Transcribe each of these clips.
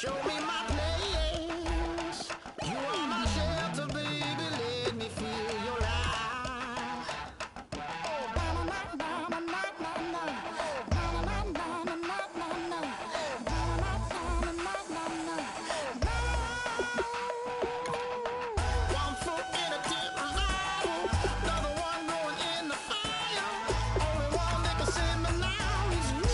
Show me my place. You are my shelter, baby. Let me feel your light. One foot in a different fire, another one going in the fire. Only one that can save me now is you.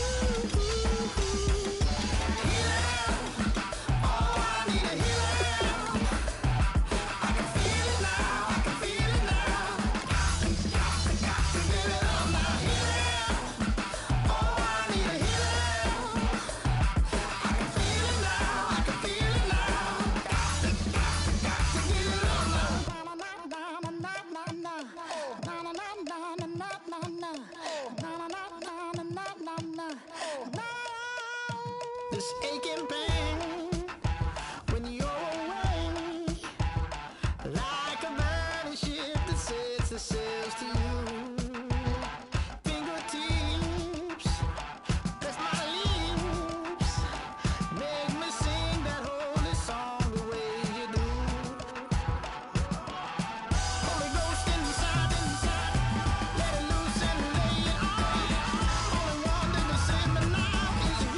This aching pain when you're away, like a burning ship that sets the sails to you. Fingertips, press my lips, make me sing that holy song the way you do. Holy Ghost inside, let it loose and lay it on. Only one that can save me now is you.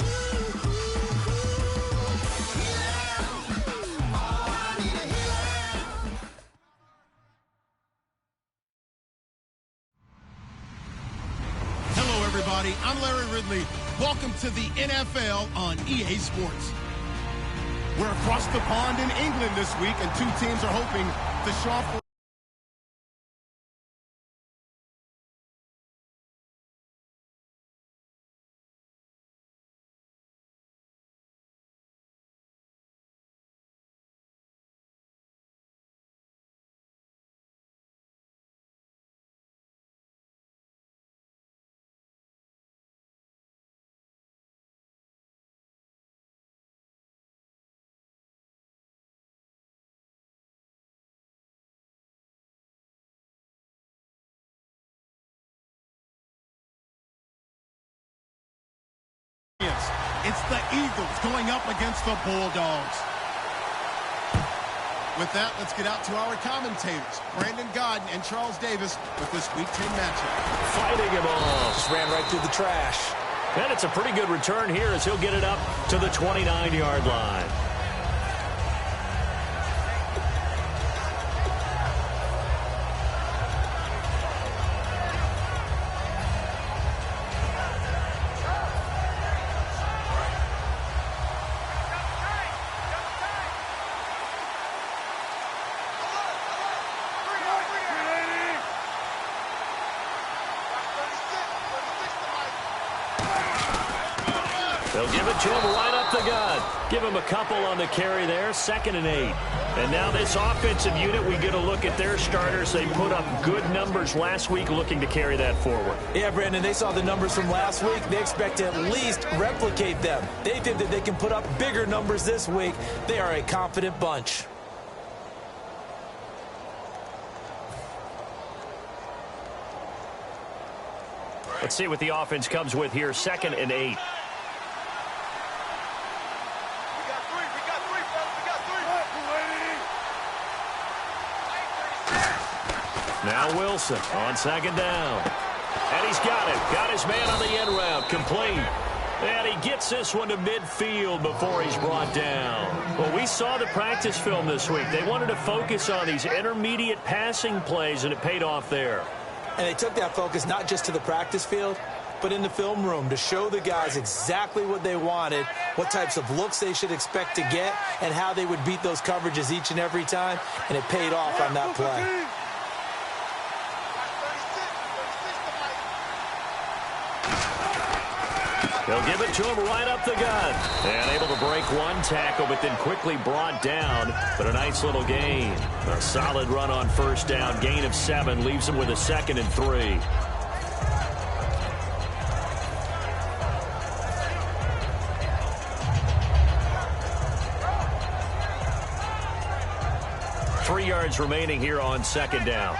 Hello, everybody. I'm Larry Ridley. Welcome to the NFL on EA Sports. We're across the pond in England this week, and two teams are hoping to show off. It's the Eagles going up against the Bulldogs. With that, let's get out to our commentators, Brandon Godden and Charles Davis, with this Week 10 matchup. Fighting him off. Just ran right through the trash. And it's a pretty good return here as he'll get it up to the 29-yard line. They'll give it to him right up the gut. Give him a couple on the carry there, 2nd and 8. And now this offensive unit, we get a look at their starters. They put up good numbers last week looking to carry that forward. Yeah, Brandon, they saw the numbers from last week. They expect to at least replicate them. They think that they can put up bigger numbers this week. They are a confident bunch. Let's see what the offense comes with here, 2nd and 8. Now Wilson on 2nd down. And he's got it. Got his man on the end route. Complete. And he gets this one to midfield before he's brought down. Well, we saw the practice film this week. They wanted to focus on these intermediate passing plays, and it paid off there. And they took that focus not just to the practice field, but in the film room to show the guys exactly what they wanted, what types of looks they should expect to get, and how they would beat those coverages each and every time. And it paid off on that play. They'll give it to him right up the gut. And able to break one tackle, but then quickly brought down. But a nice little gain. A solid run on 1st down. Gain of 7 leaves him with a 2nd and 3. Three yards remaining here on 2nd down.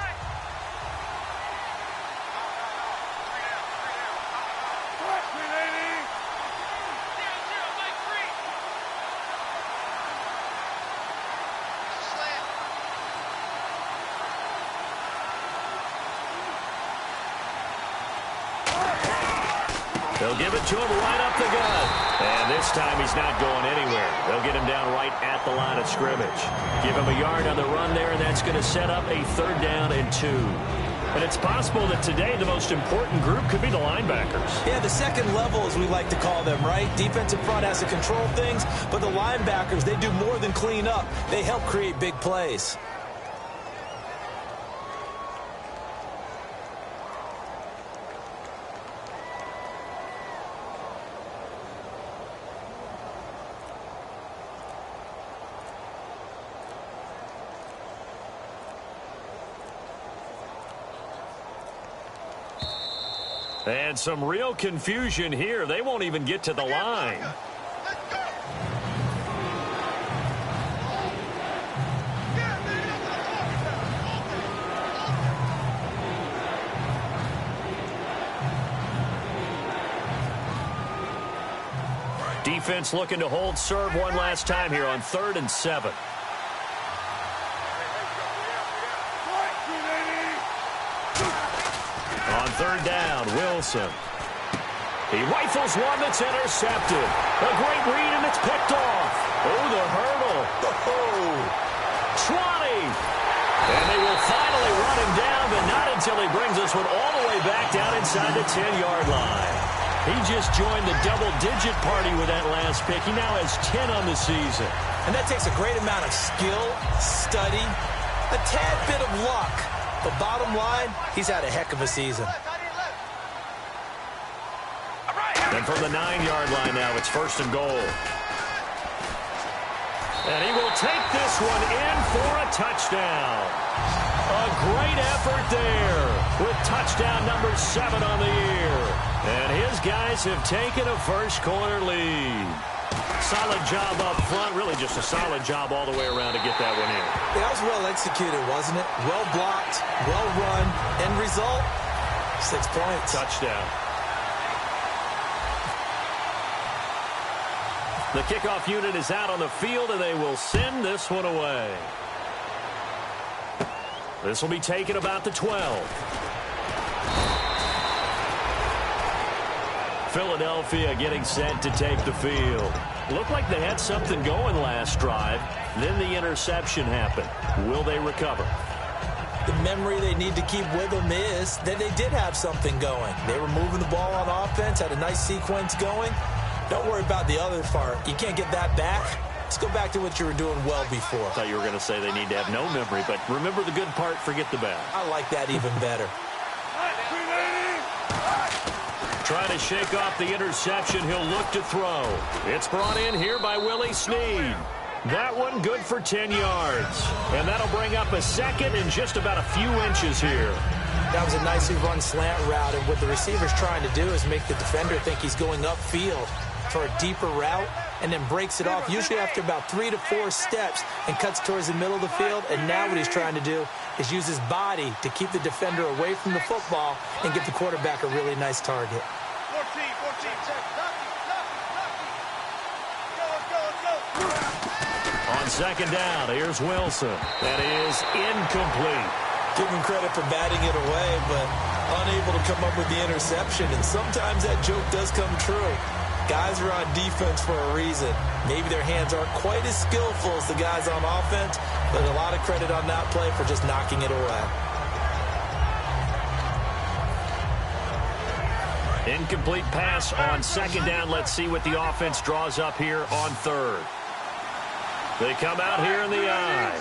They'll give it to him right up the gut. And this time he's not going anywhere. They'll get him down right at the line of scrimmage. Give him a yard on the run there, and that's going to set up a 3rd down and 2. And it's possible that today the most important group could be the linebackers. Yeah, the second level, as we like to call them, right? Defensive front has to control things, but the linebackers, they do more than clean up. They help create big plays. And some real confusion here. They won't even get to the line. Defense looking to hold serve one last time here on 3rd and 7. On 3rd down, Wilson. He rifles one that's intercepted. A great read, and it's picked off. Oh, the hurdle. Oh, 20. And they will finally run him down, but not until he brings this one all the way back down inside the 10-yard line. He just joined the double-digit party with that last pick. He now has 10 on the season. And that takes a great amount of skill, study, a tad bit of luck. But bottom line, he's had a heck of a season. And from the 9-yard line now, it's 1st and goal. And he will take this one in for a touchdown. A great effort there with touchdown number 7 on the year. And his guys have taken a first-quarter lead. Solid job up front, really just a solid job all the way around to get that one in. Yeah, that was well executed, wasn't it? Well blocked, well run. End result, 6 points. Touchdown. The kickoff unit is out on the field, and they will send this one away. This will be taken about the 12. Philadelphia getting set to take the field. Looked like they had something going last drive. Then the interception happened. Will they recover? The memory they need to keep with them is that they did have something going. They were moving the ball on offense, had a nice sequence going. Don't worry about the other part. You can't get that back. Let's go back to what you were doing well before. I thought you were going to say they need to have no memory, but remember the good part, forget the bad. I like that even better. Trying to shake off the interception. He'll look to throw. It's brought in here by Willie Snead. That one good for 10 yards. And that'll bring up a 2nd and just about a few inches here. That was a nicely run slant route, and what the receiver's trying to do is make the defender think he's going upfield for a deeper route, and then breaks it off, usually after about 3 to 4 steps, and cuts towards the middle of the field. And now what he's trying to do is use his body to keep the defender away from the football and give the quarterback a really nice target. 14. On 2nd down, here's Wilson. That is incomplete. Give him credit for batting it away, but unable to come up with the interception. And sometimes that joke does come true. Guys are on defense for a reason. Maybe their hands aren't quite as skillful as the guys on offense, but a lot of credit on that play for just knocking it away. Incomplete pass on 2nd down. Let's see what the offense draws up here on 3rd. They come out here in the eye.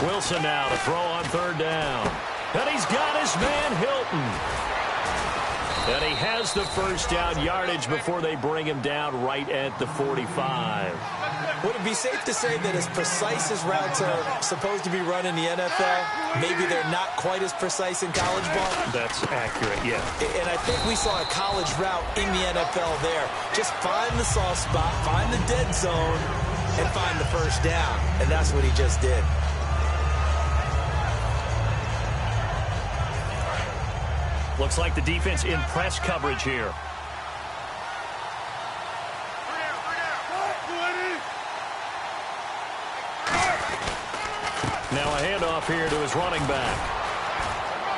Wilson now to throw on 3rd down. And he's got his man Hilton. And he has the first down yardage before they bring him down right at the 45. Would it be safe to say that as precise as routes are supposed to be run in the NFL, maybe they're not quite as precise in college ball? That's accurate, yeah. And I think we saw a college route in the NFL there. Just find the soft spot, find the dead zone, and find the first down. And that's what he just did. Looks like the defense in press coverage here. Now a handoff here to his running back.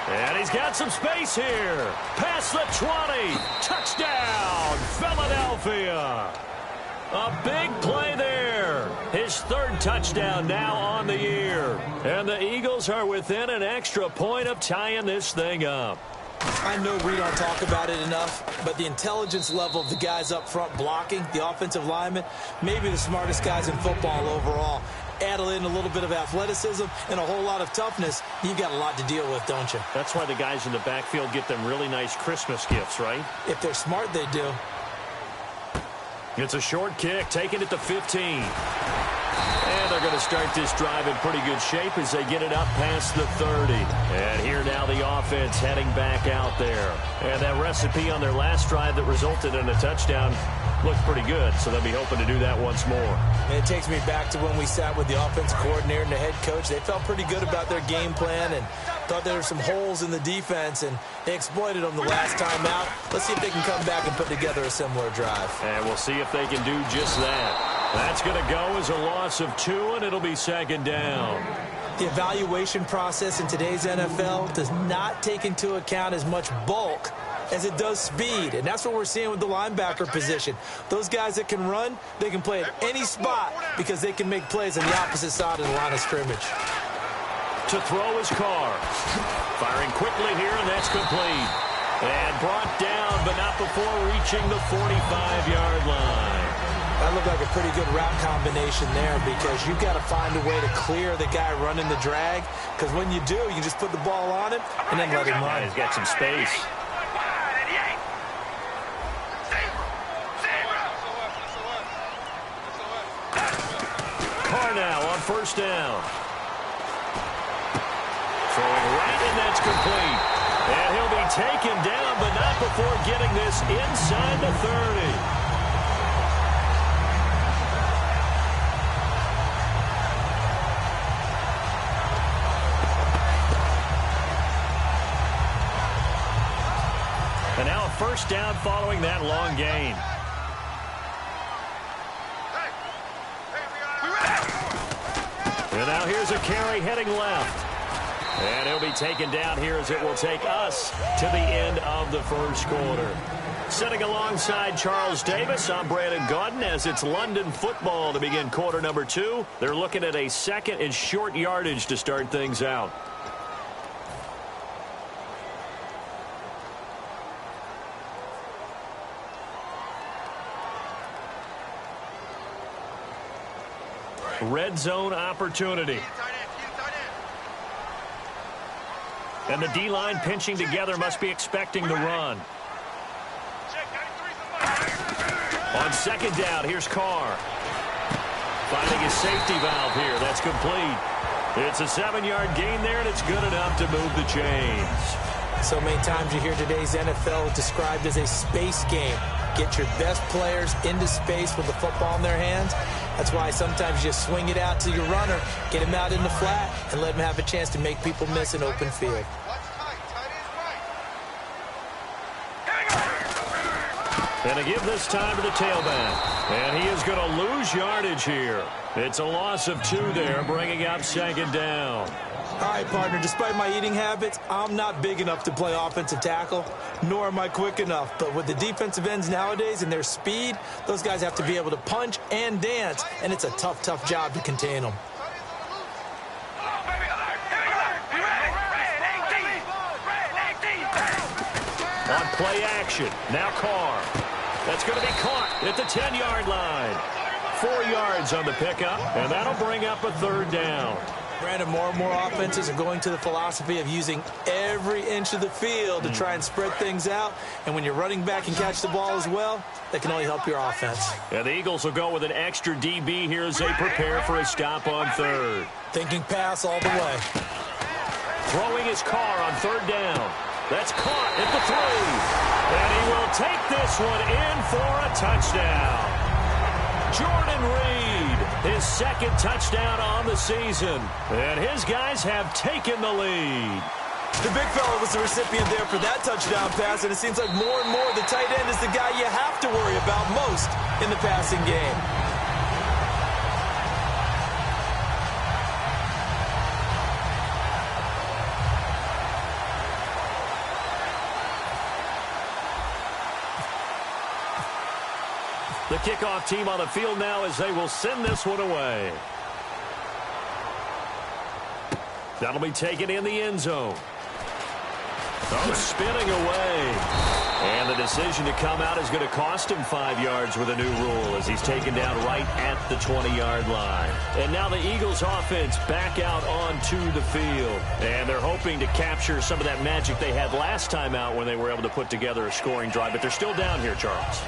And he's got some space here. Past the 20. Touchdown, Philadelphia. A big play there. His third touchdown now on the year. And the Eagles are within an extra point of tying this thing up. I know we don't talk about it enough, but the intelligence level of the guys up front blocking, the offensive linemen, maybe the smartest guys in football overall. Add in a little bit of athleticism and a whole lot of toughness, you've got a lot to deal with, don't you? That's why the guys in the backfield get them really nice Christmas gifts, right? If they're smart, they do. It's a short kick, taking it to 15. And they're going to start this drive in pretty good shape as they get it up past the 30. And here now the offense heading back out there. And that recipe on their last drive that resulted in a touchdown looked pretty good, so they'll be hoping to do that once more. And it takes me back to when we sat with the offensive coordinator and the head coach. They felt pretty good about their game plan and thought there were some holes in the defense, and they exploited them the last time out. Let's see if they can come back and put together a similar drive. And we'll see if they can do just that. That's going to go as a loss of 2, and it'll be second down. The evaluation process in today's NFL does not take into account as much bulk as it does speed, and that's what we're seeing with the linebacker position. Those guys that can run, they can play at any spot because they can make plays on the opposite side of the line of scrimmage. To throw his car. Firing quickly here, and that's complete. And brought down, but not before reaching the 45-yard line. That looked like a pretty good route combination there because you've got to find a way to clear the guy running the drag, because when you do, you can just put the ball on him and then let him run. He's got some space. Carr now on first down. Throwing right, and that's complete. And he'll be taken down, but not before getting this inside the 30. And now a first down following that long gain. And now here's a carry heading left. And he'll be taken down here as it will take us to the end of the first quarter. Sitting alongside Charles Davis, I'm Brandon Gaudin as it's London football to begin quarter number 2. They're looking at a second and short yardage to start things out. Red zone opportunity. And the D-line pinching together must be expecting the run. On second down, here's Carr. Finding his safety valve here. That's complete. It's a 7-yard gain there, and it's good enough to move the chains. So many times you hear today's NFL described as a space game. Get your best players into space with the football in their hands. That's why sometimes you just swing it out to your runner, get him out in the flat, and let him have a chance to make people miss an open field. And to give this time to the tailback. And he is going to lose yardage here. It's a loss of 2 there, bringing up second down. All right, partner, despite my eating habits, I'm not big enough to play offensive tackle, nor am I quick enough. But with the defensive ends nowadays and their speed, those guys have to be able to punch and dance, and it's a tough, tough job to contain them. On play action, now Carr. That's going to be caught at the 10-yard line. 4 yards on the pickup, and that'll bring up a third down. Brandon, more and more offenses are going to the philosophy of using every inch of the field to try and spread things out. And when your running back can catch the ball as well, that can only help your offense. And the Eagles will go with an extra DB here as they prepare for a stop on third. Thinking pass all the way. Throwing his Carr on third down. That's caught at the 3. And he will take this one in for a touchdown. Jordan Reed, his second touchdown on the season. And his guys have taken the lead. The big fella was the recipient there for that touchdown pass, and it seems like more and more the tight end is the guy you have to worry about most in the passing game. The kickoff team on the field now as they will send this one away. That'll be taken in the end zone. Oh, spinning away. And the decision to come out is going to cost him 5 yards with a new rule as he's taken down right at the 20-yard line. And now the Eagles offense back out onto the field. And they're hoping to capture some of that magic they had last time out when they were able to put together a scoring drive. But they're still down here, Charles.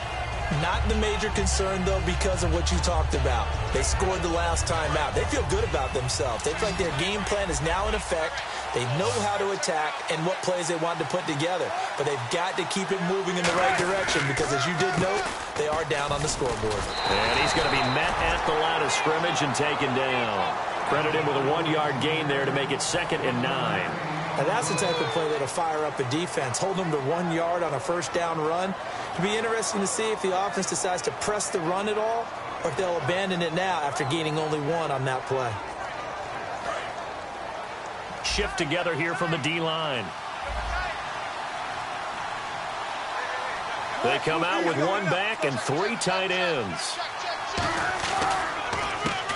Not the major concern, though, because of what you talked about. They scored the last time out. They feel good about themselves. They feel like their game plan is now in effect. They know how to attack and what plays they want to put together. But they've got to keep it moving in the right direction because, as you did note, they are down on the scoreboard. And he's going to be met at the line of scrimmage and taken down. Credit him with a 1-yard gain there to make it 2nd and 9. Now that's the type of play that'll fire up a defense. Hold them to 1 yard on a first down run. It'll be interesting to see if the offense decides to press the run at all or if they'll abandon it now after gaining only 1 on that play. Shift together here from the D-line. They come out with 1 back and 3 tight ends.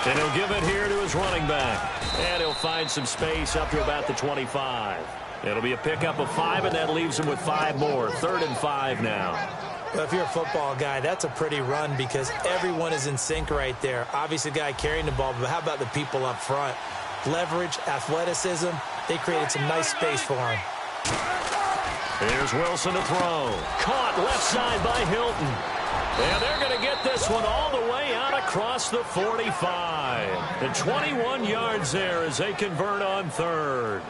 And he'll give it here to his running back. And he'll find some space up to about the 25. It'll be a pickup of 5, and that leaves him with 5 more. 3rd and 5 now. Well, if you're a football guy, that's a pretty run because everyone is in sync right there. Obviously, the guy carrying the ball, but how about the people up front? Leverage, athleticism, they created some nice space for him. Here's Wilson to throw. Caught left side by Hilton. And they're going to get this one all the way out across the 45. And 21 yards there as they convert on 3rd.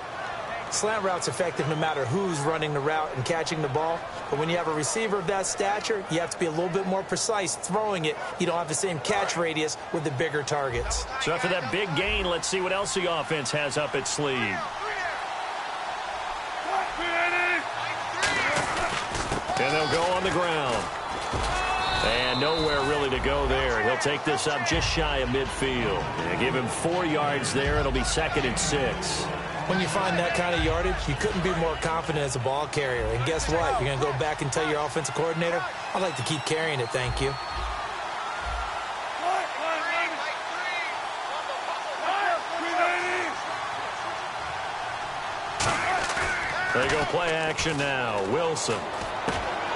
Slant route's effective no matter who's running the route and catching the ball. But when you have a receiver of that stature, you have to be a little bit more precise throwing it. You don't have the same catch radius with the bigger targets. So after that big gain, let's see what else the offense has up its sleeve. And they'll go on the ground. And nowhere really to go there. He'll take this up just shy of midfield. And give him 4 yards there. It'll be 2nd and 6. When you find that kind of yardage, you couldn't be more confident as a ball carrier. And guess what? You're going to go back and tell your offensive coordinator, I'd like to keep carrying it, thank you. They go play action now. Wilson.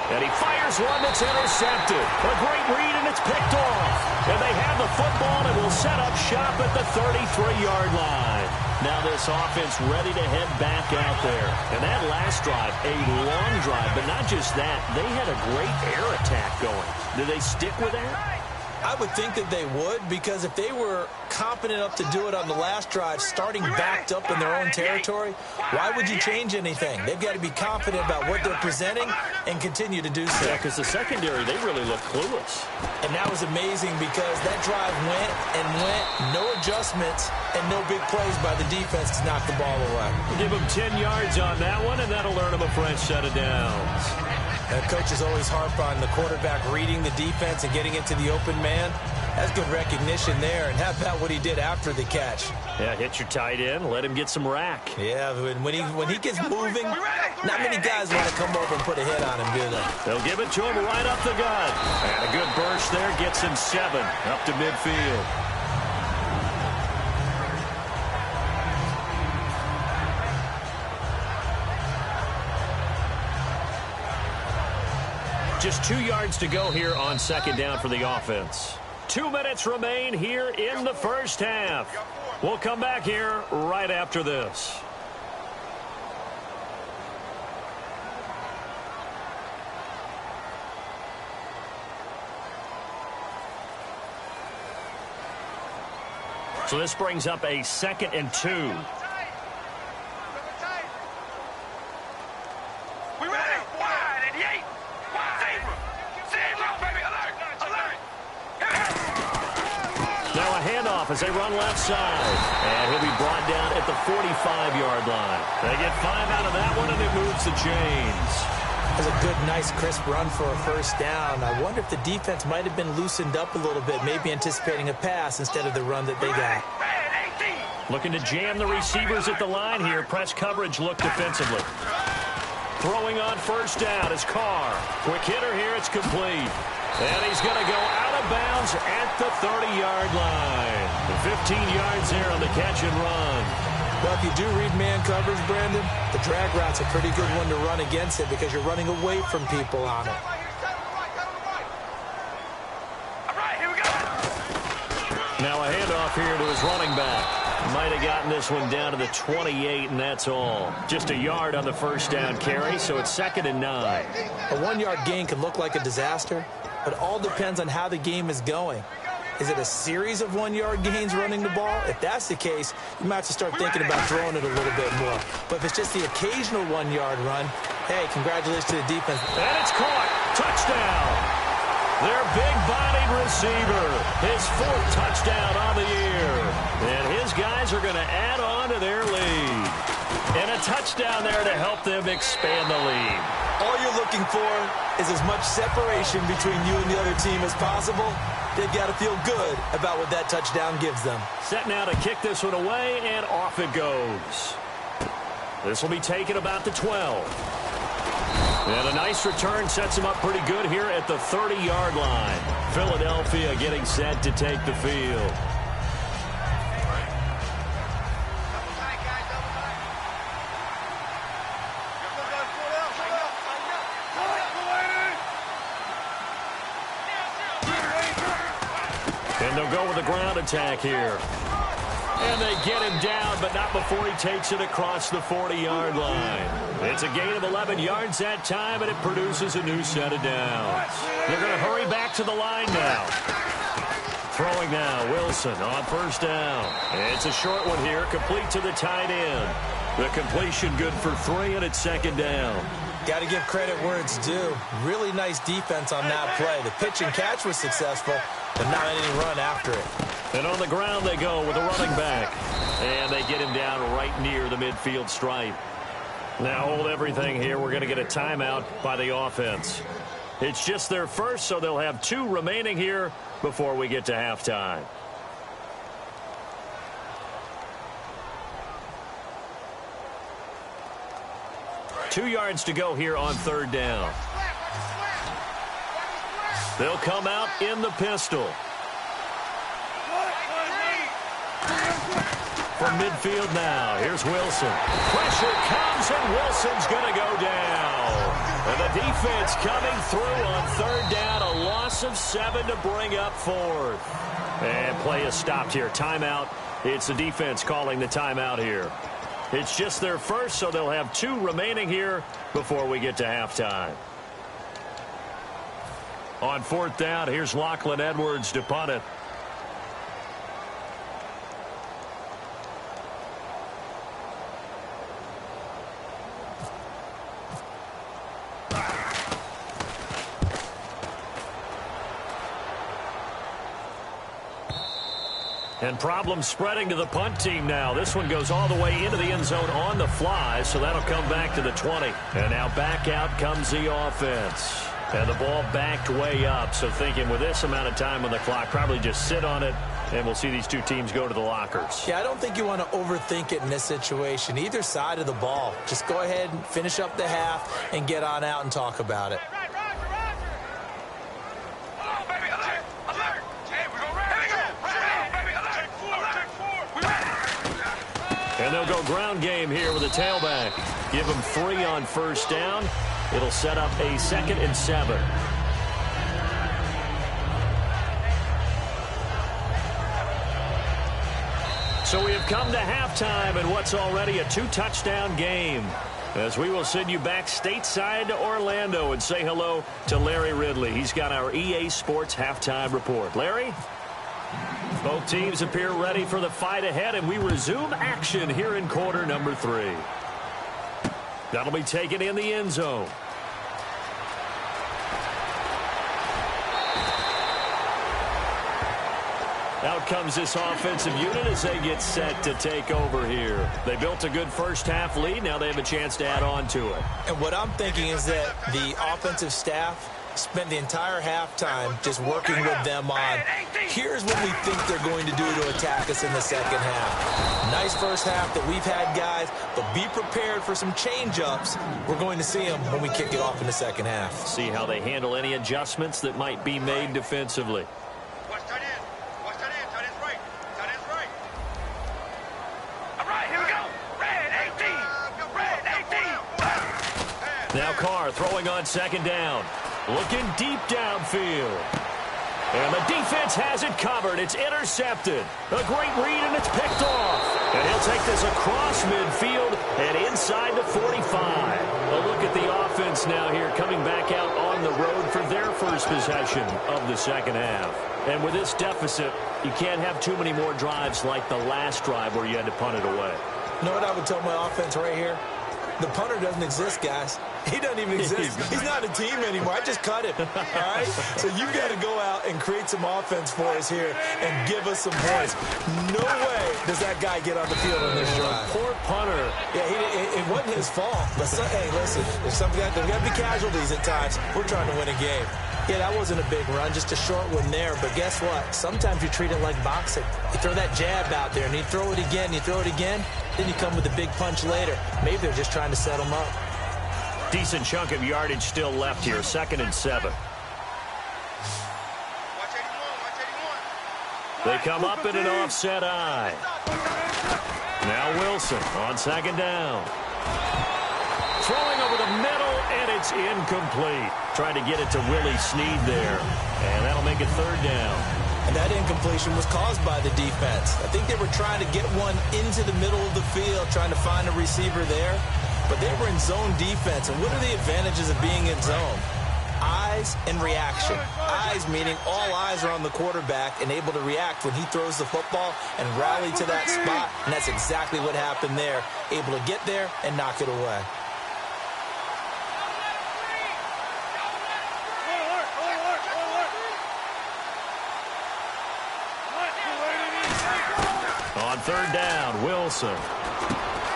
And he fires one that's intercepted. A great read, and it's picked off. And they have the football and will set up shop at the 33-yard line. Now this offense ready to head back out there. And that last drive, a long drive, but not just that. They had a great air attack going. Did they stick with that? I would think that they would, because if they were competent enough to do it on the last drive, starting backed up in their own territory, why would you change anything? They've got to be confident about what they're presenting and continue to do so. Yeah, because the secondary, they really look clueless. And that was amazing because that drive went and went, no adjustments, and no big plays by the defense to knock the ball away. Give them 10 yards on that one, and that'll earn them a fresh set of downs. Coaches always harp on the quarterback reading the defense and getting into the open man. That's good recognition there. And how about what he did after the catch? Yeah, hit your tight end, let him get some rack. Yeah, when he gets moving, not many guys want to come over and put a hit on him, do they? They'll give it to him right up the gut. And a good burst there gets him 7 up to midfield. Just 2 yards to go here on 2nd down for the offense. 2 minutes remain here in the first half. We'll come back here right after this. So this brings up a 2nd and 2. As they run left side. And he'll be brought down at the 45-yard line. They get 5 out of that one, and it moves the chains. That's a good, nice, crisp run for a first down. I wonder if the defense might have been loosened up a little bit, maybe anticipating a pass instead of the run that they got. Looking to jam the receivers at the line here. Press coverage look defensively. Throwing on first down is Carr. Quick hitter here. It's complete. And he's going to go out of bounds at the 30-yard line. 15 yards there on the catch and run. Well, if you do read man coverage, Brandon, the drag route's a pretty good one to run against it because you're running away from people on it. Now a handoff here to his running back. Might have gotten this one down to the 28, and that's all. Just a yard on the first down carry, so it's 2nd and 9. A 1-yard gain can look like a disaster, but it all depends on how the game is going. Is it a series of 1-yard gains running the ball? If that's the case, you might have to start thinking about throwing it a little bit more. But if it's just the occasional 1-yard run, hey, congratulations to the defense. And it's caught. Touchdown. Their big-bodied receiver. His 4th touchdown on the year. And his guys are going to add on to their lead. And a touchdown there to help them expand the lead. All you're looking for is as much separation between you and the other team as possible. They've got to feel good about what that touchdown gives them. Set now to kick this one away, and off it goes. This will be taken about the 12. And a nice return sets him up pretty good here at the 30-yard line. Philadelphia getting set to take the field. And they'll go with a ground attack here. And they get him down, but not before he takes it across the 40-yard line. It's a gain of 11 yards that time, and it produces a new set of downs. They're going to hurry back to the line now. Throwing now, Wilson on first down. It's a short one here, complete to the tight end. The completion good for 3, and it's 2nd down. Got to give credit where it's due. Really nice defense on that play. The pitch and catch was successful, but not any run after it. And on the ground they go with a running back. And they get him down right near the midfield stripe. Now hold everything here. We're going to get a timeout by the offense. It's just their first, so they'll have 2 remaining here before we get to halftime. Two yards to go here on 3rd down. They'll come out in the pistol. From midfield now, here's Wilson. Pressure comes, and Wilson's going to go down. And the defense coming through on 3rd down, a loss of 7 to bring up 4th. And play is stopped here. Timeout. It's the defense calling the timeout here. It's just their first, so they'll have 2 remaining here before we get to halftime. On 4th down, here's Lachlan Edwards to punt it. And problems spreading to the punt team now. This one goes all the way into the end zone on the fly, so that'll come back to the 20. And now back out comes the offense. And the ball backed way up, so thinking with this amount of time on the clock, probably just sit on it, and we'll see these 2 teams go to the lockers. Yeah, I don't think you want to overthink it in this situation. Either side of the ball. Just go ahead and finish up the half and get on out and talk about it. And they'll go ground game here with a tailback. Give them 3 on first down. It'll set up a 2nd and 7. So we have come to halftime in what's already a 2-touchdown game. As we will send you back stateside to Orlando and say hello to Larry Ridley. He's got our EA Sports halftime report. Larry? Both teams appear ready for the fight ahead, and we resume action here in quarter number 3. That'll be taken in the end zone. Out comes this offensive unit as they get set to take over here. They built a good first-half lead. Now they have a chance to add on to it. And what I'm thinking is that the offensive staff spent the entire halftime just working with them on, here's what we think they're going to do to attack us in the second half. Nice first half that we've had, guys, but be prepared for some change-ups. We're going to see them when we kick it off in the second half. See how they handle any adjustments that might be made defensively. Watch tight end. Watch tight end. Tight end's right. Tight end's right. All right, here we go. Red 18. Red 18. Now Carr throwing on second down. Looking deep downfield. And the defense has it covered. It's intercepted. A great read, and it's picked off. And he'll take this across midfield and inside the 45. A look at the offense now here coming back out on the road for their first possession of the second half. And with this deficit, you can't have too many more drives like the last drive where you had to punt it away. You know what I would tell my offense right here? The punter doesn't exist, guys. He doesn't even exist. He's not a team anymore. I just cut him. All right? So you've got to go out and create some offense for us here and give us some points. No way does that guy get on the field on this drive. Poor punter. Yeah, it wasn't his fault. But hey, listen, there's got to be casualties at times. We're trying to win a game. Yeah, that wasn't a big run, just a short one there. But guess what? Sometimes you treat it like boxing. You throw that jab out there, and you throw it again, then you come with a big punch later. Maybe they're just trying to set them up. Decent chunk of yardage still left here, 2nd and 7. Watch 81. Watch 81. They come up in an offset eye. Now Wilson on second down. Throwing over the middle, and it's incomplete. Trying to get it to Willie Snead there, and that'll make it 3rd down. And that incompletion was caused by the defense. I think they were trying to get one into the middle of the field, trying to find a receiver there. But they were in zone defense. And what are the advantages of being in zone? Eyes and reaction. Eyes meaning all eyes are on the quarterback and able to react when he throws the football and rally to that spot. And that's exactly what happened there. Able to get there and knock it away. On 3rd down, Wilson.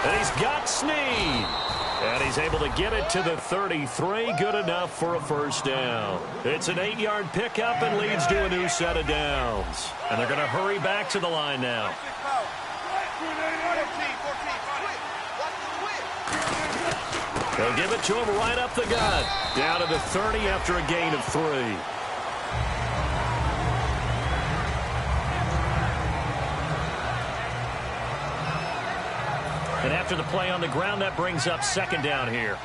And he's got Snead. And he's able to get it to the 33. Good enough for a 1st down. It's an 8-yard pickup and leads to a new set of downs. And they're going to hurry back to the line now. They'll give it to him right up the gut. Down to the 30 after a gain of 3. And after the play on the ground, that brings up 2nd down here.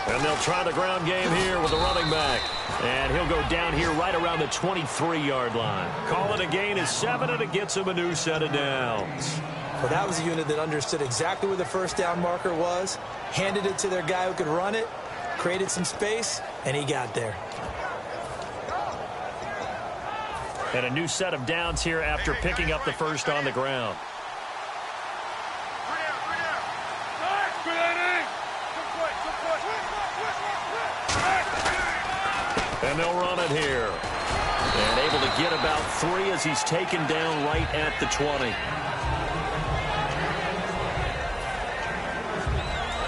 And they'll try the ground game here with the running back. And he'll go down here right around the 23-yard line. Call it a gain of 7, and it gets him a new set of downs. Well, that was a unit that understood exactly where the 1st down marker was, handed it to their guy who could run it, created some space, and he got there. And a new set of downs here after picking up the 1st on the ground. And they'll run it here. And able to get about 3 as he's taken down right at the 20.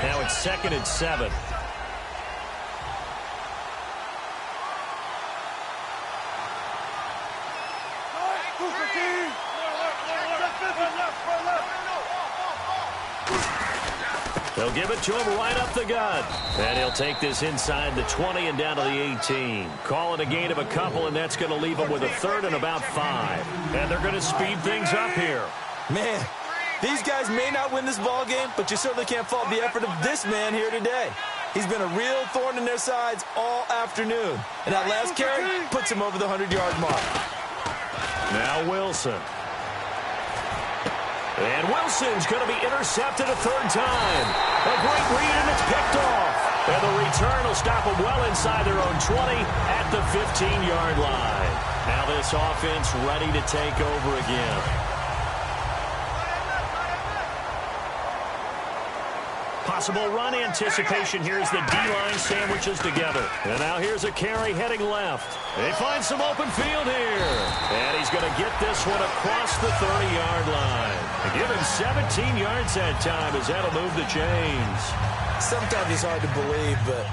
Now it's 2nd and 7. They'll give it to him right up the gut. And he'll take this inside the 20 and down to the 18. Call it a gain of a couple, and that's going to leave him with a 3rd and about 5. And they're going to speed things up here. Man, these guys may not win this ball game, but you certainly can't fault the effort of this man here today. He's been a real thorn in their sides all afternoon. And that last carry puts him over the 100-yard mark. Now Wilson. And Wilson's going to be intercepted a 3rd time. A great read, and it's picked off. And the return will stop them well inside their own 20 at the 15-yard line. Now this offense ready to take over again. Possible run anticipation here as the D-line sandwiches together. And now here's a carry heading left. They find some open field here. And he's going to get this one across the 30-yard line. Give him 17 yards that time as that'll move the chains. Sometimes it's hard to believe, but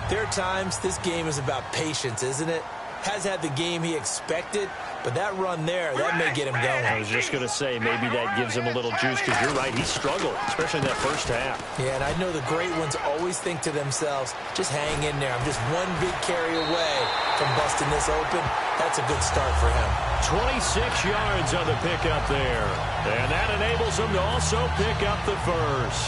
there are times this game is about patience, isn't it? Has had the game he expected, but that run there, that may get him going. I was just going to say, maybe that gives him a little juice, because you're right, he struggled, especially in that first half. Yeah, and I know the great ones always think to themselves, just hang in there. I'm just one big carry away from busting this open. That's a good start for him. 26 yards on the pickup there. And that enables him to also pick up the first.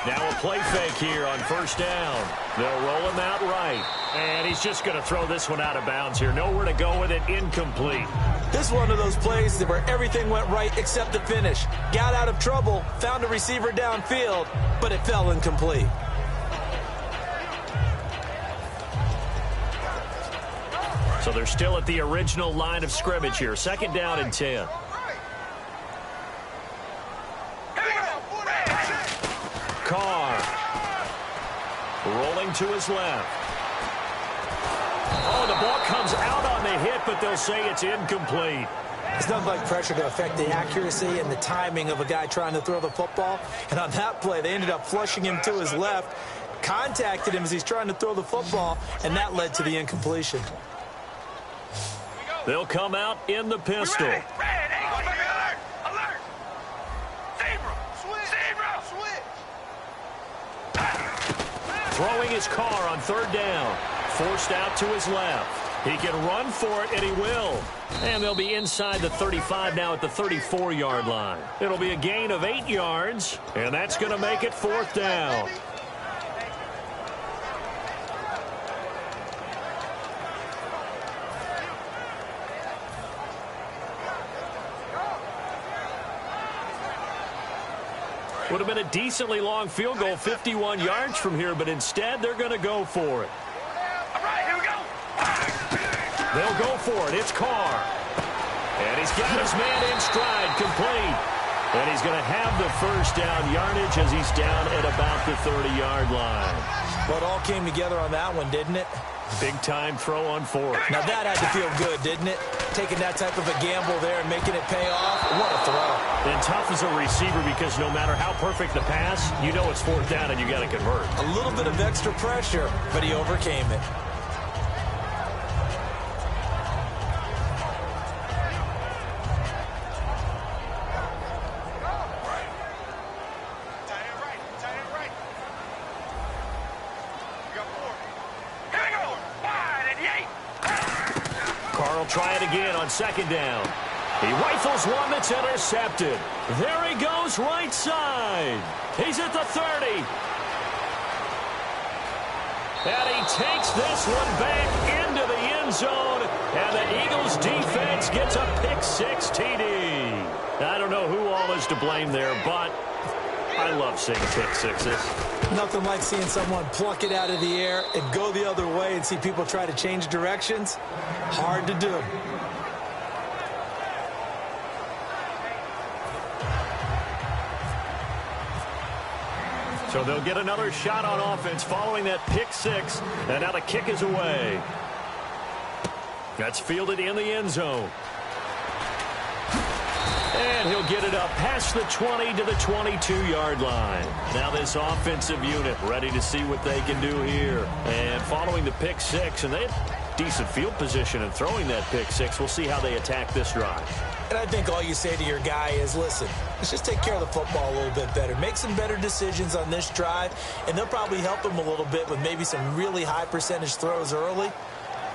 Now a play fake here on first down. They'll roll him out right. And he's just going to throw this one out of bounds here. Nowhere to go with it. Incomplete. This is one of those plays where everything went right except the finish. Got out of trouble, found a receiver downfield, but it fell incomplete. So they're still at the original line of scrimmage here. Second down and 10. Carr rolling to his left. Oh, the ball comes out on the hit, but they'll say it's incomplete. It's nothing like pressure to affect the accuracy and the timing of a guy trying to throw the football. And on that play, they ended up flushing him to his left, contacted him as he's trying to throw the football, and that led to the incompletion. They'll come out in the pistol. Red, alert, alert. Zebra, switch. Throwing his car on third down. Forced out to his left. He can run for it, and he will. And they'll be inside the 35 now at the 34-yard line. It'll be a gain of 8 yards, and that's going to make it fourth down. Would have been a decently long field goal, 51 yards from here, but instead they're going to go for it. All right, here we go. They'll go for it. It's Carr. And he's got his man in stride, complete. And he's going to have the first down yardage as he's down at about the 30-yard line. Well, it all came together on that one, didn't it? Big-time throw on fourth. Now that had to feel good, didn't it? Taking that type of a gamble there and making it pay off. What a throw. And tough as a receiver because no matter how perfect the pass, you know it's fourth down and you got to convert. A little bit of extra pressure, but he overcame it. Try it again on second down. He rifles one that's intercepted. There he goes right side. He's at the 30. And he takes this one back into the end zone. And the Eagles defense gets a pick-six TD. I don't know who all is to blame there, but I love seeing pick-sixes. Nothing like seeing someone pluck it out of the air and go the other way and see people try to change directions. Hard to do. So they'll get another shot on offense following that pick-six. And now the kick is away. That's fielded in the end zone. And he'll get it up past the 20 to the 22-yard line. Now this offensive unit ready to see what they can do here. And following the pick-six, and they have decent field position and throwing that pick-six. We'll see how they attack this drive. And I think all you say to your guy is, listen, let's just take care of the football a little bit better. Make some better decisions on this drive, and they'll probably help him a little bit with maybe some really high percentage throws early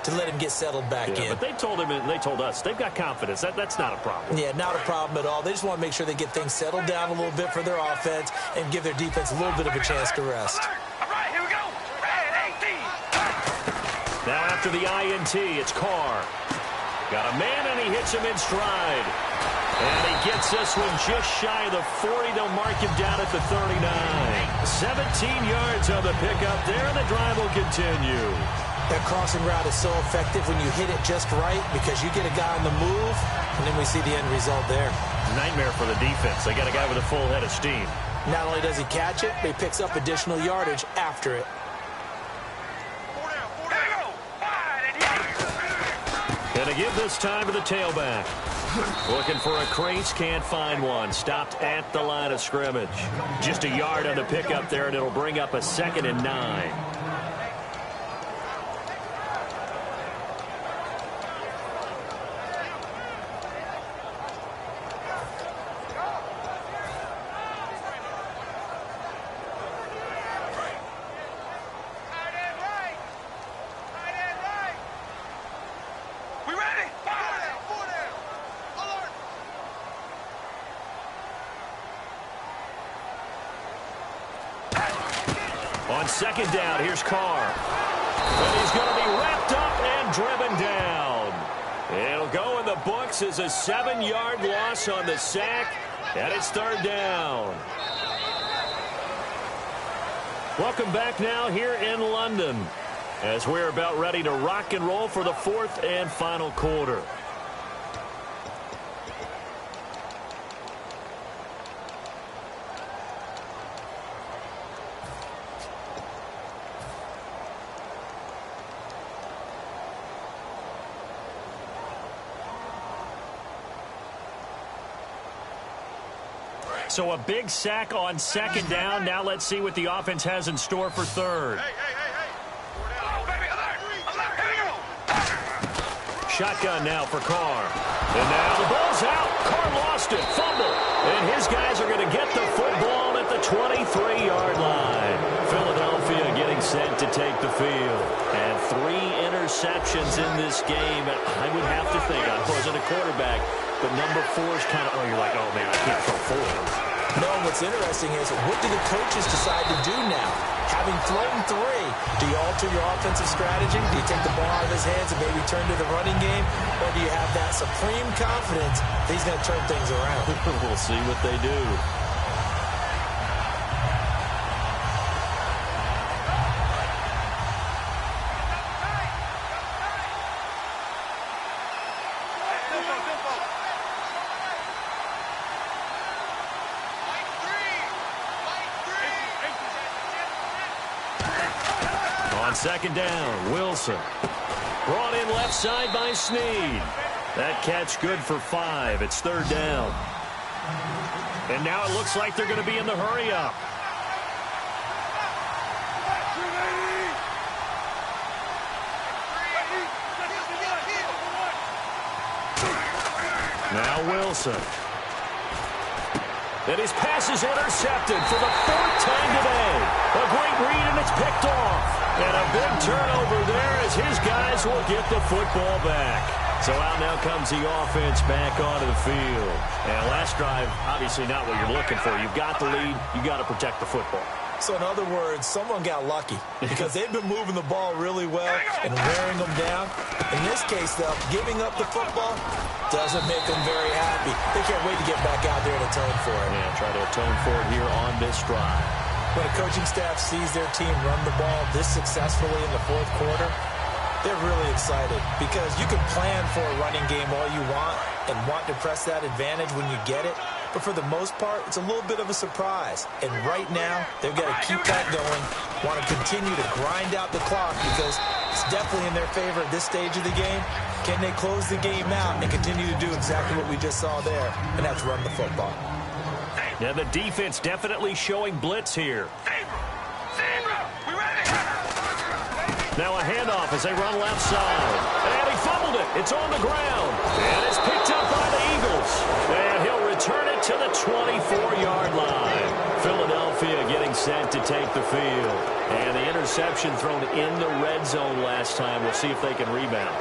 to let him get settled back in. But they told him and they told us they've got confidence. That's not a problem. Yeah, not a problem at all. They just want to make sure they get things settled down a little bit for their offense and give their defense a little bit of a chance to rest. All right, here we go. Red 18. Now after the INT, it's Carr. Got a man and he hits him in stride. And he gets this one just shy of the 40. They'll mark him down at the 39. 17 yards on the pickup there, and the drive will continue. That crossing route is so effective when you hit it just right because you get a guy on the move, and then we see the end result there. Nightmare for the defense. They got a guy with a full head of steam. Not only does he catch it, but he picks up additional yardage after it. Gonna give this time to the tailback. Looking for a crease, can't find one. Stopped at the line of scrimmage. Just a yard on the pickup there, and it'll bring up a 2nd and 9. On 2nd down, here's Carr. And he's going to be wrapped up and driven down. It'll go in the books as a 7-yard loss on the sack, and it's 3rd down. Welcome back now here in London as we're about ready to rock and roll for the 4th and final quarter. So a big sack on 2nd down. Now let's see what the offense has in store for 3rd. Shotgun now for Carr. And now the ball's out. Carr lost it. Fumble. And his guys are going to get the football at the 23-yard line. Philadelphia getting set to take the field. And 3 interceptions in this game. I would have to think, I wasn't a quarterback, but number 4 is kind of, you're like, oh, man, I can't throw 4. No, what's interesting is what do the coaches decide to do now? Having thrown 3, do you alter your offensive strategy? Do you take the ball out of his hands and maybe turn to the running game? Or do you have that supreme confidence that he's going to turn things around? We'll see what they do. On 2nd down, Wilson. Brought in left side by Snead. That catch good for 5. It's 3rd down. And now it looks like they're going to be in the hurry up. Now Wilson. And his pass is intercepted for the 4th time today. A great read, and it's picked off. And a big turnover there as his guys will get the football back. So out now comes the offense back onto the field. And last drive, obviously not what you're looking for. You've got the lead. You've got to protect the football. So in other words, someone got lucky because they've been moving the ball really well and wearing them down. In this case, though, giving up the football doesn't make them very happy. They can't wait to get back out there and atone for it. Yeah, try to atone for it here on this drive. When a coaching staff sees their team run the ball this successfully in the 4th quarter, they're really excited because you can plan for a running game all you want and want to press that advantage when you get it. But for the most part, it's a little bit of a surprise. And right now, they've got to keep that going, want to continue to grind out the clock because it's definitely in their favor at this stage of the game. Can they close the game out and continue to do exactly what we just saw there, and that's run the football? Now the defense definitely showing blitz here. Now a handoff as they run left side. And he fumbled it. It's on the ground. And it's picked up by the Eagles. And he'll return it to the 24-yard line. Philadelphia getting set to take the field. And the interception thrown in the red zone last time. We'll see if they can rebound.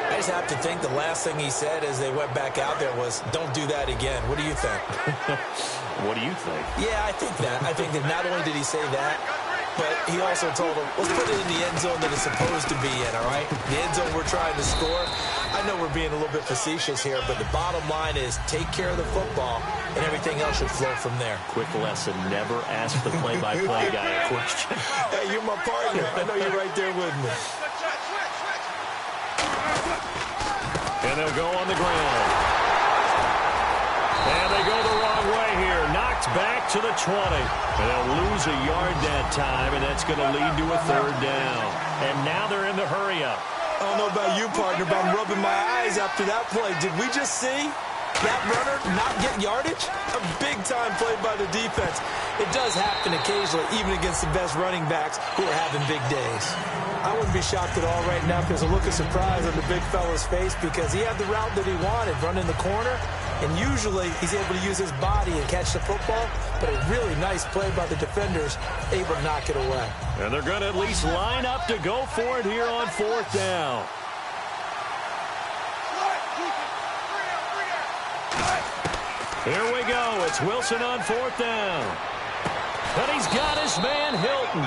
I just have to think the last thing he said as they went back out there was, don't do that again. What do you think? What do you think? Yeah, I think that. I think that not only did he say that, but he also told them, let's put it in the end zone that it's supposed to be in, all right? The end zone we're trying to score. I know we're being a little bit facetious here, but the bottom line is take care of the football, and everything else should flow from there. Quick lesson, never ask the play-by-play guy a question. Hey, you're my partner. I know you're right there with me. And they'll go on the ground. And they go the wrong way here. Knocked back to the 20. And they'll lose a yard that time, and that's going to lead to a third down. And now they're in the hurry-up. I don't know about you, partner, but I'm rubbing my eyes after that play. Did we just see that runner not get yardage? A big-time play by the defense. It does happen occasionally, even against the best running backs who are having big days. I wouldn't be shocked at all right now if there's a look of surprise on the big fella's face because he had the route that he wanted, running the corner, and usually he's able to use his body and catch the football, but a really nice play by the defenders, able to knock it away. And they're going to at least line up to go for it here on fourth down. Here we go. It's Wilson on fourth down. And he's got his man Hilton.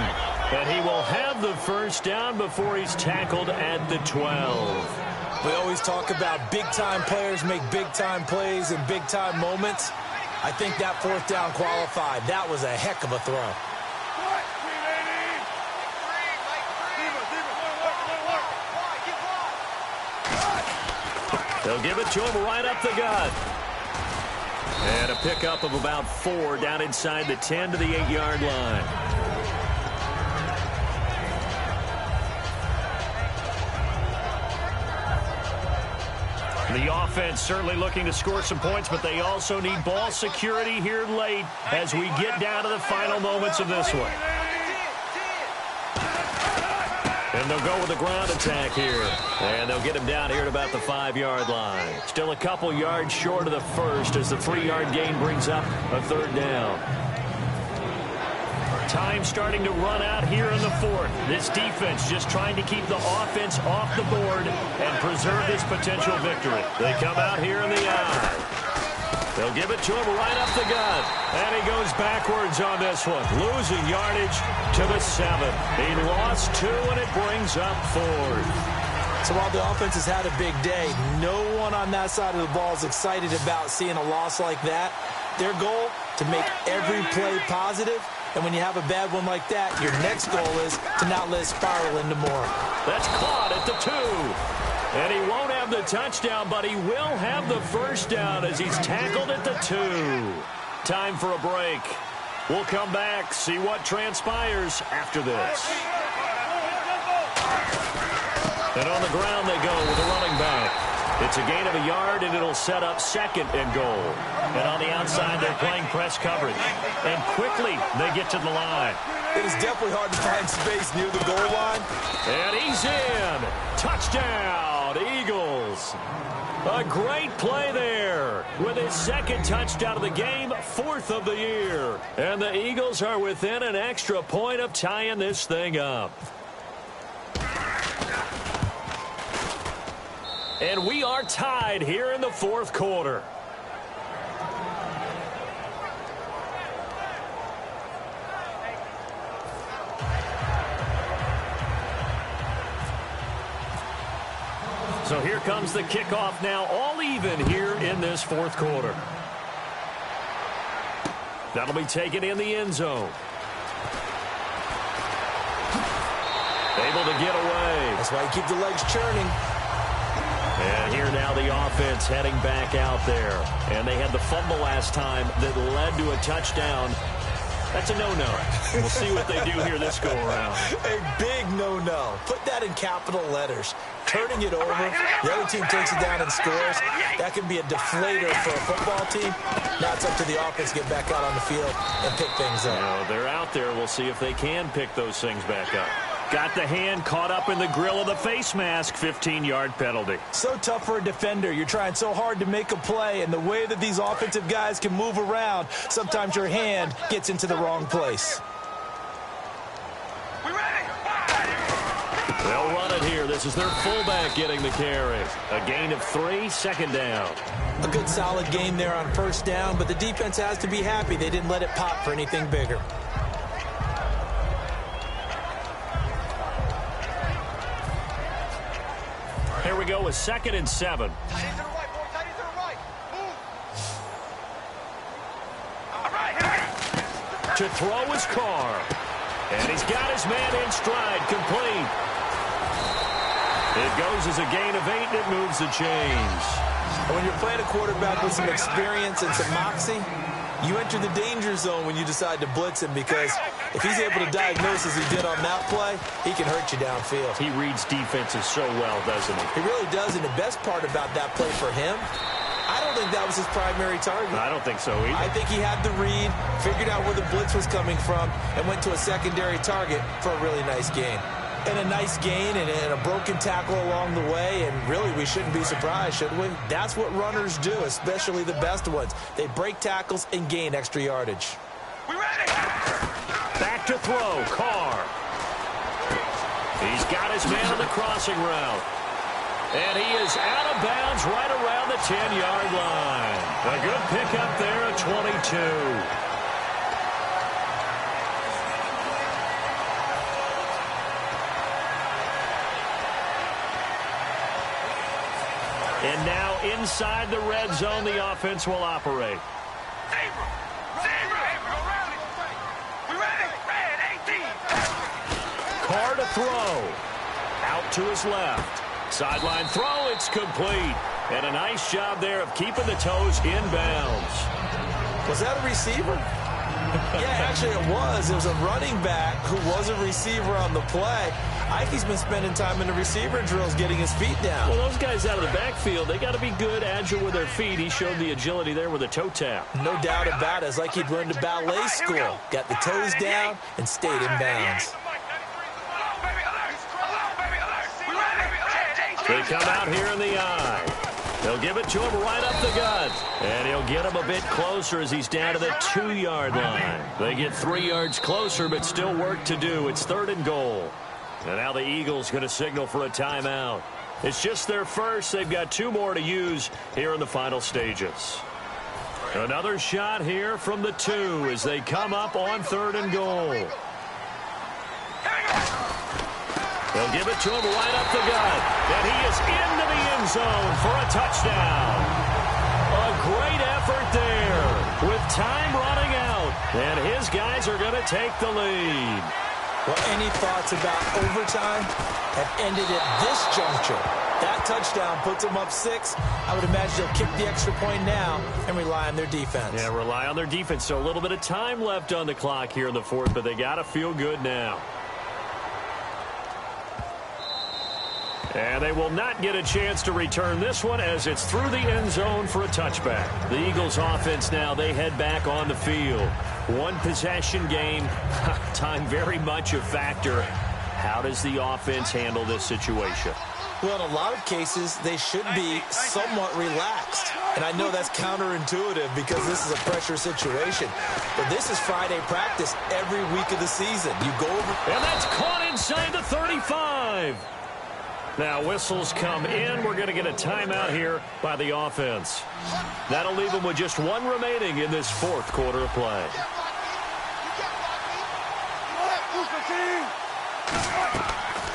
And he will have the first down before he's tackled at the 12. We always talk about big-time players make big-time plays in big-time moments. I think that fourth down qualified. That was a heck of a throw. They'll give it to him right up the gut. And a pickup of about 4 down inside the 10 to the 8-yard line. The offense certainly looking to score some points, but they also need ball security here late as we get down to the final moments of this one. And they'll go with a ground attack here. And they'll get him down here at about the 5-yard line. Still a couple yards short of the first as the 3-yard gain brings up a third down. Time starting to run out here in the fourth. This defense just trying to keep the offense off the board and preserve this potential victory. They come out here in the eye. They'll give it to him right up the gut. And he goes backwards on this one, losing yardage to the 7. He lost 2, and it brings up 4th. So while the offense has had a big day, no one on that side of the ball is excited about seeing a loss like that. Their goal, to make every play positive. And when you have a bad one like that, your next goal is to not let it spiral into more. That's caught at the 2. And he won't have the touchdown, but he will have the first down as he's tackled at the 2. Time for a break. We'll come back, see what transpires after this. And on the ground they go with a running back. It's a gain of a yard, and it'll set up 2nd and goal. And on the outside, they're playing press coverage. And quickly, they get to the line. It is definitely hard to find space near the goal line. And he's in. Touchdown, Eagles. A great play there with his 2nd touchdown of the game, 4th of the year. And the Eagles are within an extra point of tying this thing up. And we are tied here in the 4th quarter. So here comes the kickoff now, all even here in this 4th quarter. That'll be taken in the end zone. Able to get away. That's why you keep the legs churning. And here now the offense heading back out there. And they had the fumble last time that led to a touchdown. That's a no-no. We'll see what they do here this go-around. A big no-no. Put that in capital letters. Turning it over, the other team takes it down and scores. That can be a deflator for a football team. Now it's up to the offense to get back out on the field and pick things up. They're out there. We'll see if they can pick those things back up. Got the hand caught up in the grill of the face mask. 15-yard penalty. So tough for a defender. You're trying so hard to make a play, and the way that these offensive guys can move around, sometimes your hand gets into the wrong place. They'll run it here. This is their fullback getting the carry. A gain of 3, 2nd down. A good solid gain there on 1st down, but the defense has to be happy they didn't let it pop for anything bigger. Here we go with 2nd and 7. Tight end to the right, boy. Tight end to the right. Move. All right, here. To throw his car. And he's got his man in stride, complete. It goes as a gain of 8, and it moves the chains. And when you're playing a quarterback with some experience and some moxie, you enter the danger zone when you decide to blitz him, because if he's able to diagnose as he did on that play, he can hurt you downfield. He reads defenses so well, doesn't he? He really does, and the best part about that play for him, I don't think that was his primary target. I don't think so either. I think he had the read, figured out where the blitz was coming from, and went to a secondary target for a really nice gain. And a nice gain and a broken tackle along the way, and really we shouldn't be surprised, should we? That's what runners do, especially the best ones. They break tackles and gain extra yardage. We ready? Back to throw, Carr. He's got his man on the crossing route. And he is out of bounds right around the 10-yard line. A good pickup there at 22. And now inside the red zone, the offense will operate. Zebra! Zebra! Hey, we go rally. We ready? Red 18. Carr to throw. Out to his left. Sideline throw, it's complete. And a nice job there of keeping the toes in bounds. Was that a receiver? Yeah, actually it was. It was a running back who was a receiver on the play. Ikey's been spending time in the receiver drills getting his feet down. Well, those guys out of the backfield, they got to be good, agile with their feet. He showed the agility there with a toe tap. No doubt about it. It's like he'd learned to ballet school. Got the toes down and stayed in bounds. They come out here in the eye. They'll give it to him right up the gut. And he'll get him a bit closer as he's down to the 2-yard line. They get 3 yards closer, but still work to do. It's 3rd and goal. And now the Eagles going to signal for a timeout. It's just their first. They've got 2 more to use here in the final stages. Another shot here from the 2 as they come up on 3rd and goal. They'll give it to him right up the gut. And he is into the end zone for a touchdown. A great effort there with time running out. And his guys are going to take the lead. Well, any thoughts about overtime have ended at this juncture. That touchdown puts them up 6. I would imagine they'll kick the extra point now and rely on their defense. Yeah, rely on their defense. So a little bit of time left on the clock here in the 4th, but they got to feel good now. And they will not get a chance to return this one as it's through the end zone for a touchback. The Eagles offense now, they head back on the field. 1 possession game. Time very much a factor. How does the offense handle this situation? Well, in a lot of cases, they should be somewhat relaxed. And I know that's counterintuitive because this is a pressure situation. But this is Friday practice every week of the season. You go over. And that's caught inside the 35. Now whistles come in. We're going to get a timeout here by the offense. That'll leave them with just 1 remaining in this 4th quarter of play.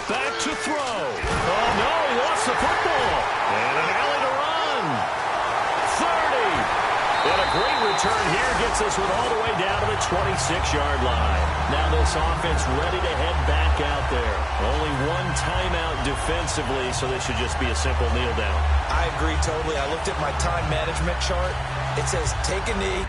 Back to throw. Oh, no, he lost the football. And an alley to run. 30. And a great return here gets us all the way down to the 26-yard line. Now this offense ready to head back out there. Only 1 timeout defensively, so this should just be a simple kneel down. I agree totally. I looked at my time management chart. It says take a knee,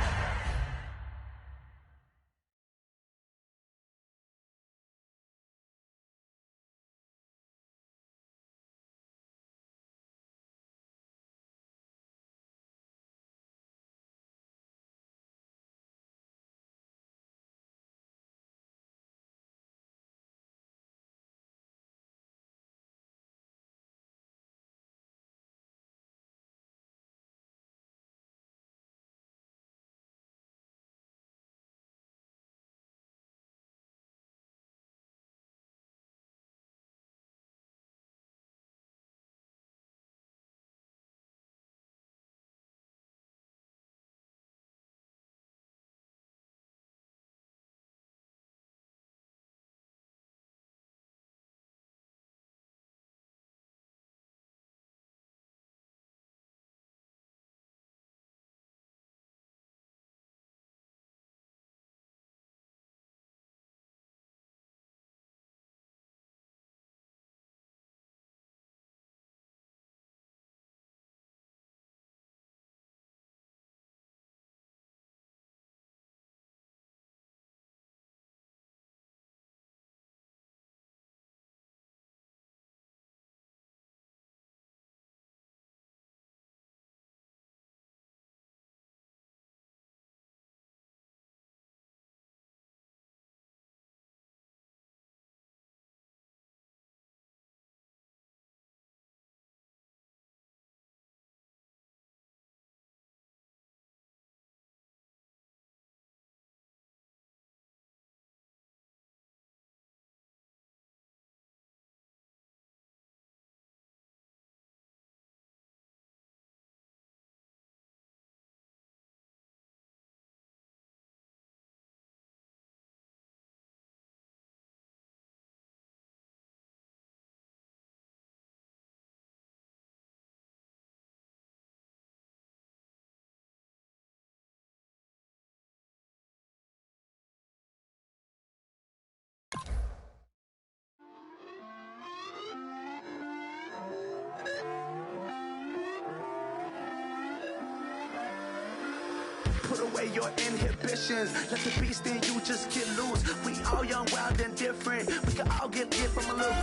put away your inhibitions. Let the beast in you just get loose. We all young, wild, and different. We can all get lit from a little.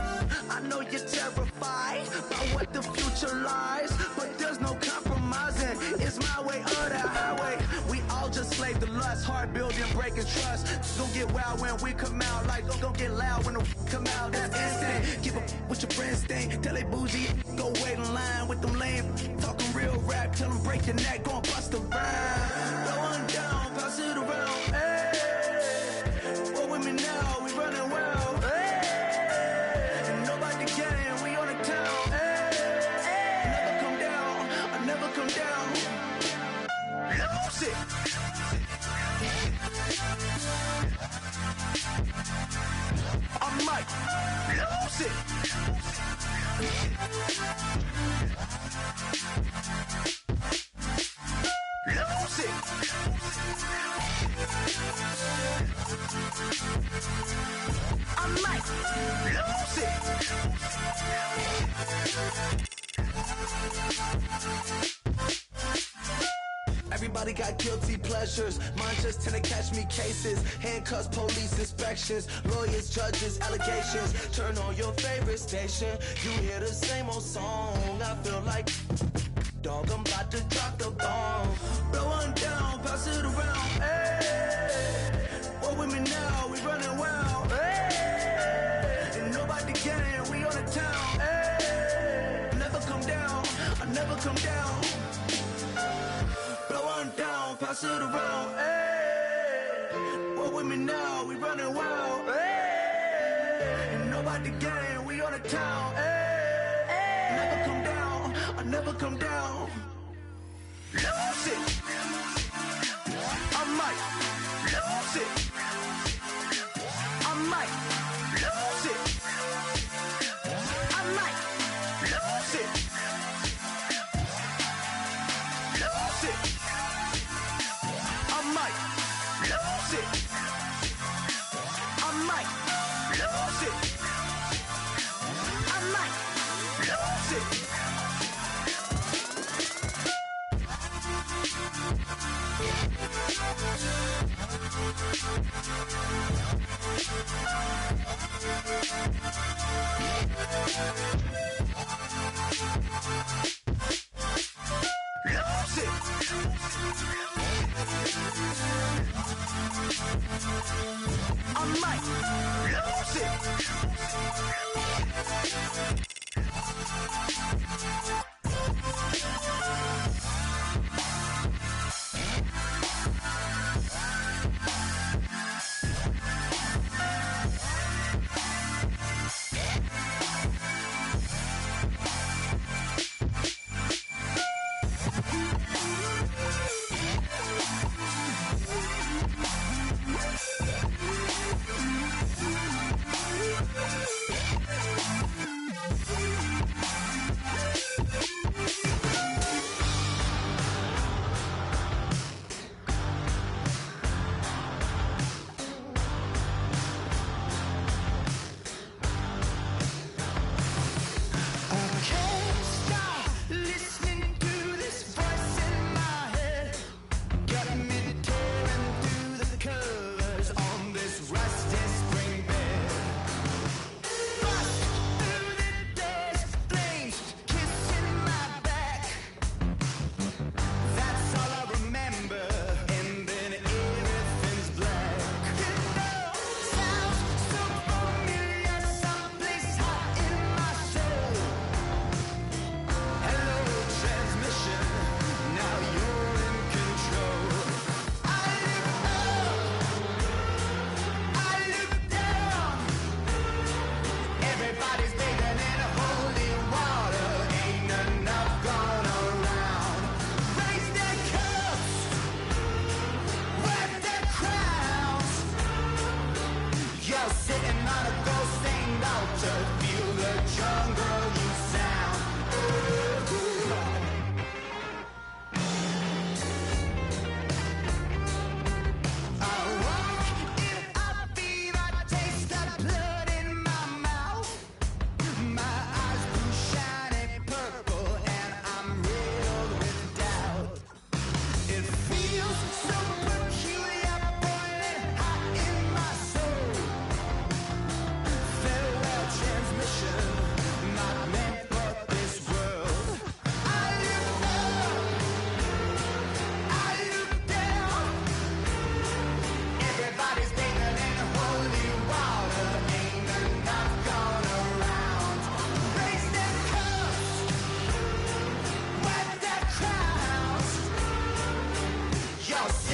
I know you're terrified by what the future lies, but there's no compromising. It's my way or the highway. We all just slave to lust, hard building, breaking trust. Don't get wild when we come out, like don't get loud when the come out. That's instant. Give up what your friends think. Tell they bougie, go wait in line with them lame. Talking real rap, tell them break your neck, gon' bust a rhyme. Blow one down, pass it around. Hey, what with me now? We running wild. Hey, and nobody can, we on the town. Hey, never come down, I never come down. Lose it. I might lose it. Lose it. I might lose it. Everybody got guilty pleasures. Mine just tend to catch me cases. Handcuffs, police inspections, lawyers, judges, allegations. Turn on your favorite station. You hear the same old song. I feel like, dog, I'm about to drop the bomb. Blow one down, pass it around. Hey, what with me now? We running wild. Hey, and nobody can. We on the town. Hey, never come down. I never come down. Down, pass it around, hey. What with me now? We running wild, hey. And nobody gang, we on the town, hey. Never come down, I never come down. Lose it. I might lose it. I might lose it. I might lose it. Lose it. I might lose it. I might lose it. I might lose it. Lose it. I might lose it. y'all.